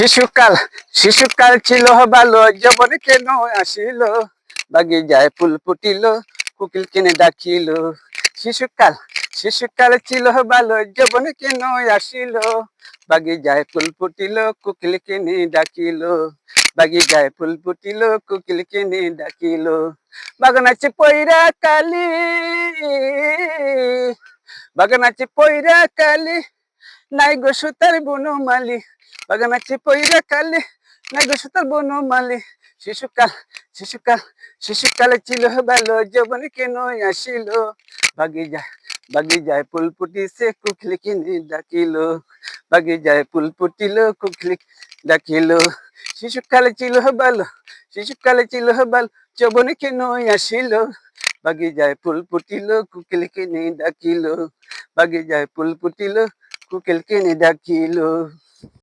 শিশুকাল শিশুকাল ছিল ভালো, যৌবন কেন আসিল, বাগিচায় ফুল ফুটিল, কোকিল কেনে ডাকিল। শিশুকাল শিশুকাল ছিল ভালো, যৌবন কেন আসিল, বাগিচায় ফুল ফুটিল, কোকিল কেনে ডাকিল। বাগিচায় ফুল ফুটিল, কোকিল কেনে ডাকিল। বাগানাছে পইরা কালি, বাগানাছে পইরা কালি, নাই গো সুতার বনমালী। বাগানাছে পইরা কালি, নাই গো সুতার বনমালী। শিশুকাল শিশুকাল শিশুকালে ছিল ভালো, যৌবন কেন আসিল, বাগিচায় বাগিচায় ফুল ফুটিছে, কোকিল কিনে ডাকিল। বাগিচায় ফুল ফুটিল, কোকিল ডাকিল। শিশুকালে ছিল ভালো, শিশুকালে ছিল ভালো, যৌবন কেন আসিল, বাগিচায় ফুল ফুটিল, কোকিল কিনে ডাকিল। বাগিচায় ফুল ফুটিল, কোকিল কেনে ডাকিল।